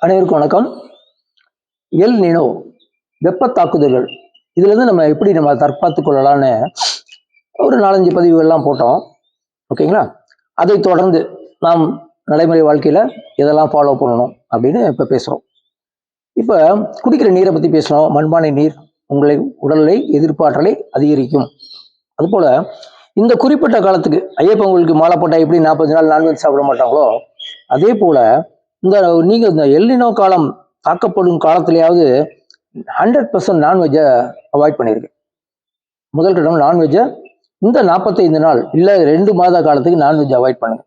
அனைவருக்கும் வணக்கம். El Nino வெப்ப தாக்குதல்கள் இதுலேருந்து நம்ம எப்படி தற்காத்து கொள்ளலான்னு ஒரு 4-5 பதிவுகள்லாம் போட்டோம். ஓகேங்களா? அதை தொடர்ந்து நாம் நடைமுறை வாழ்க்கையில் இதெல்லாம் ஃபாலோ பண்ணணும் அப்படின்னு இப்போ பேசுகிறோம். இப்போ குடிக்கிற நீரை பற்றி பேசுகிறோம். மண்பானை நீர் உடலை எதிர்ப்பாற்றலை அதிகரிக்கும். அதுபோல் இந்த குறிப்பிட்ட காலத்துக்கு ஐயப்பங்களுக்கு மாலை போட்டால் எப்படி 40 நாள் நான்வெஜ் சாப்பிட மாட்டாங்களோ, அதே போல் இந்த எல்னினோ காலம் தாக்கப்படும் காலத்திலேயாவது 100% நான்வெஜ்ஜை அவாய்ட் பண்ணியிருக்கு. முதல் கட்டம் நான்வெஜ்ஜை இந்த 45 நாள் இல்லை 2 மாத காலத்துக்கு நான்வெஜ் அவாய்ட் பண்ணுங்க.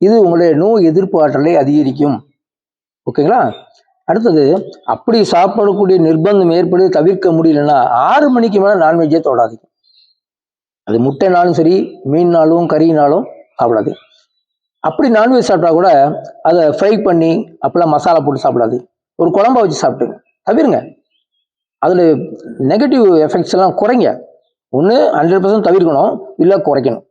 இது உங்களுடைய நோய் எதிர்ப்பு ஆற்றலை அதிகரிக்கும். ஓகேங்களா? அடுத்தது, அப்படி சாப்பிடக்கூடிய நிர்பந்தம் ஏற்படு தவிர்க்க முடியலன்னா 6 மணிக்கு மேலே நான்வெஜ்ஜே தொடாதீங்க. அது முட்டைனாலும் சரி, மீன்னாலும் கறினாலும் சாப்பிடாதீங்க. அப்படி நான்வெஜ் சாப்பிட்டா கூட அதை ஃப்ரை பண்ணி அப்பெல்லாம் மசாலா போட்டு சாப்பிடாது. ஒரு குழம்பா வச்சு சாப்பிட்டுங்க, தவிருங்க. அதில் நெகட்டிவ் எஃபெக்ட்ஸ் எல்லாம் குறைங்க. ஒன்று 100% தவிர்க்கணும், இல்லை குறைக்கணும்.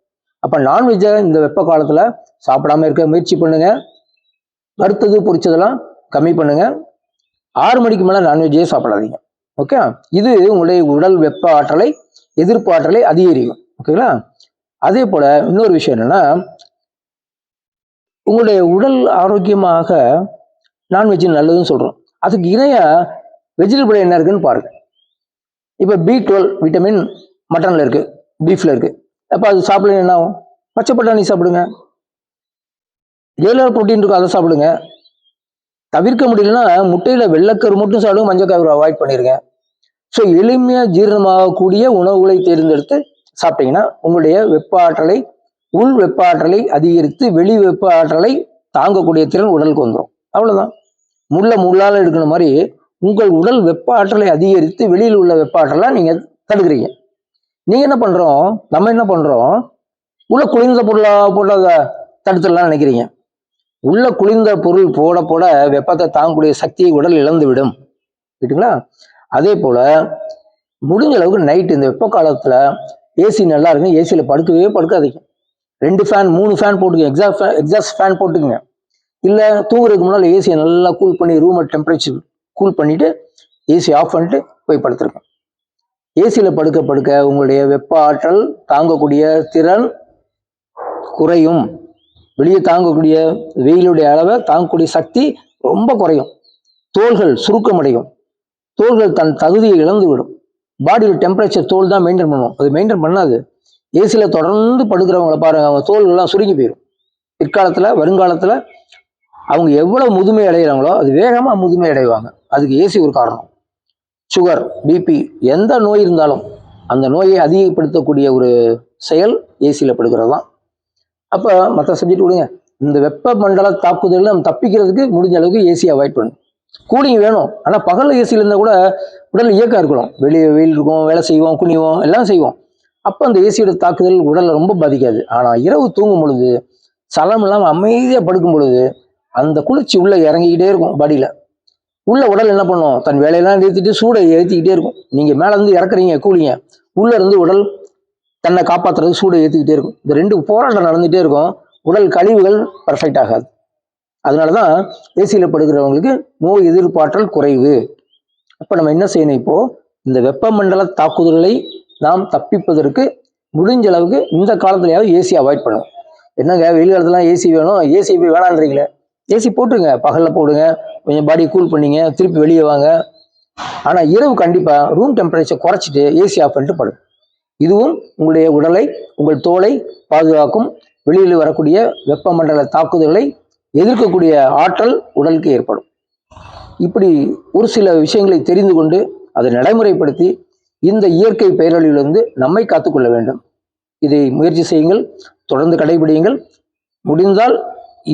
அப்போ நான்வெஜ்ஜை இந்த வெப்ப காலத்தில் சாப்பிடாம இருக்க முயற்சி பண்ணுங்க. வறுத்தது பொரிச்சதெல்லாம் கம்மி பண்ணுங்க. 6 மணிக்கு மேலே நான்வெஜ்ஜே சாப்பிடாதீங்க. ஓகே? இது உங்களுடைய உடல் வெப்ப ஆற்றலை எதிர்ப்பு ஆற்றலை அதிகரிக்கும். ஓகேங்களா? அதே போல் இன்னொரு விஷயம் என்னன்னா, உங்களுடைய உடல் ஆரோக்கியமாக நான்வெஜ் நல்லதுன்னு சொல்கிறோம். அதுக்கு இணையாக வெஜிடபிள் என்ன இருக்குன்னு பாருங்க. இப்போ B12 விட்டமின் மட்டனில் இருக்குது, பீஃபில் இருக்குது. அப்போ அது சாப்பிடுங்க, என்ன ஆகும்? பச்சை பட்டாணி சாப்பிடுங்க. ஏழு புரோட்டீன் இருக்கும், அதை சாப்பிடுங்க. தவிர்க்க முடியலன்னா முட்டையில் வெள்ளைக்கரு மட்டும் சாப்பிடுங்க, மஞ்சக்கரு அவாய்ட் பண்ணிடுங்க. ஸோ எளிமையாக ஜீரணமாகக்கூடிய உணவுகளை தேர்ந்தெடுத்து சாப்பிட்டீங்கன்னா உங்களுடைய வெப்ப ஆற்றலை, உள் வெப்ப ஆற்றலை அதிகரித்து வெளி வெப்ப ஆற்றலை தாங்கக்கூடிய திறன் உடலுக்கு வந்துடும். அவ்வளோதான். முள்ளால் எடுக்கிற மாதிரி உங்கள் உடல் வெப்ப ஆற்றலை அதிகரித்து வெளியில் உள்ள வெப்ப ஆற்றலாம் நீங்கள் தடுக்கிறீங்க. நீங்கள் என்ன பண்ணுறோம், நம்ம என்ன பண்ணுறோம், உள்ள குளிர்ந்த பொருளாக போட்டு அதை தடுத்துடலாம் நினைக்கிறீங்க. உள்ள குளிர்ந்த பொருள் போட போட வெப்பத்தை தாங்கக்கூடிய சக்தியை உடல் இழந்து விடும். கேட்டுங்களா? அதே போல் முடிஞ்ச அளவுக்கு நைட்டு இந்த வெப்ப காலத்தில் ஏசி நல்லா இருக்குங்க, ஏசியில் படுக்காதீங்க. 2 ஃபேன் 3 ஃபேன் போட்டுக்கங்க. எக்ஸாஸ்ட் ஃபேன் போட்டுக்குங்க. இல்லை தூங்குறதுக்கு முன்னால் ஏசியை நல்லா கூல் பண்ணி ரூமை டெம்பரேச்சர் கூல் பண்ணிவிட்டு ஏசி ஆஃப் பண்ணிட்டு போய் படுத்துருங்க. ஏசியில் படுக்க உங்களுடைய வெப்ப ஆற்றல் தாங்கக்கூடிய திறன் குறையும். வெளியே தாங்கக்கூடிய வெயிலுடைய அளவை தாங்கக்கூடிய சக்தி ரொம்ப குறையும். தோள்கள் சுருக்கமடையும். தோள்கள் தன் தகுதியை இழந்து விடும். பாடியில் டெம்பரேச்சர் தோல் தான் மெயின்டைன் பண்ணுவோம், அது மெயின்டைன் பண்ணாது. ஏசியில் தொடர்ந்து படுக்கிறவங்கள பாருங்க, அவங்க தோல்கள்லாம் சுருங்கி போயிடும். பிற்காலத்தில் வருங்காலத்தில் அவங்க எவ்வளோ முதுமை அடைகிறாங்களோ அது வேகமாக முதுமை அடைவாங்க. அதுக்கு ஏசி ஒரு காரணம். சுகர், பிபி, எந்த நோய் இருந்தாலும் அந்த நோயை அதிகப்படுத்தக்கூடிய ஒரு செயல் ஏசியில் படுக்கிறது தான். அப்போ மற்ற சப்ஜெக்ட் விடுங்க. இந்த வெப்ப மண்டல தாக்குதலில் நம்ம தப்பிக்கிறதுக்கு முடிஞ்ச அளவுக்கு ஏசியை அவாய்ட் பண்ணணும். கூலிங் வேணும், ஆனால் பகலில் ஏசியில் இருந்தால் கூட உடல் இயக்கம் இருக்கணும். வெளியே வெயில் இருக்கும், வேலை செய்வோம், குனிவோம், எல்லாம் செய்வோம். அப்போ அந்த ஏசியோட தாக்குதல் உடலை ரொம்ப பாதிக்காது. ஆனால் இரவு தூங்கும் பொழுது சலம் இல்லாமல் அமைதியாக படுக்கும் பொழுது அந்த குளிர்ச்சி உள்ளே இறங்கிக்கிட்டே இருக்கும். பாடியில் உள்ள உடல் என்ன பண்ணும், தன் வேலையெல்லாம் நிறுத்திட்டு சூடை ஏற்றிக்கிட்டே இருக்கும். நீங்கள் மேலே இருந்து இறக்குறீங்க கூலிங்க, உள்ளே இருந்து உடல் தன்னை காப்பாற்றுறது சூடை ஏற்றிக்கிட்டே இருக்கும். இந்த 2 போராட்டம் நடந்துகிட்டே இருக்கும். உடல் கழிவுகள் பர்ஃபெக்ட் ஆகாது. அதனால தான் ஏசியில் படுக்கிறவங்களுக்கு நோய் எதிர்ப்பாற்றல் குறைவு. அப்போ நம்ம என்ன செய்யணும், இப்போது இந்த வெப்பமண்டல தாக்குதல்களை நாம் தப்பிப்பதற்கு முடிஞ்ச அளவுக்கு இந்த காலத்துலையாவது ஏசி அவாய்ட் பண்ணுவோம். என்னங்க வெயில் காலத்துலாம் ஏசி வேணும், ஏசி போய் வேணான்றீங்களே, ஏசி போட்டுருங்க. பகலில் போடுங்க, கொஞ்சம் பாடி கூல் பண்ணிங்க, திருப்பி வெளியே வாங்க. ஆனால் இரவு கண்டிப்பாக ரூம் டெம்பரேச்சர் குறைச்சிட்டு ஏசி ஆஃப் பண்ணிட்டு படுங்க. இதுவும் உங்களுடைய உடலை, உங்கள் தோலை பாதுகாக்கும். வெளியில் வரக்கூடிய வெப்பமண்டல தாக்குதல்களை எதிர்க்கக்கூடிய ஆற்றல் உடலுக்கு ஏற்படும். இப்படி ஒரு சில விஷயங்களை தெரிந்து கொண்டு அதை நடைமுறைப்படுத்தி இந்த இயற்கை பேரழிவிலிருந்து நம்மை காத்துக்கொள்ள வேண்டும். இதை முயற்சி செய்யுங்கள், தொடர்ந்து கடைபிடியுங்கள். முடிந்தால்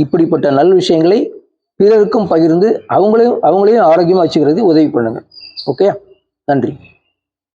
இப்படிப்பட்ட நல்ல விஷயங்களை பிறருக்கும் பகிர்ந்து அவங்களையும் ஆரோக்கியமாக வச்சுக்கிறது உதவி பண்ணுங்கள். ஓகே, நன்றி.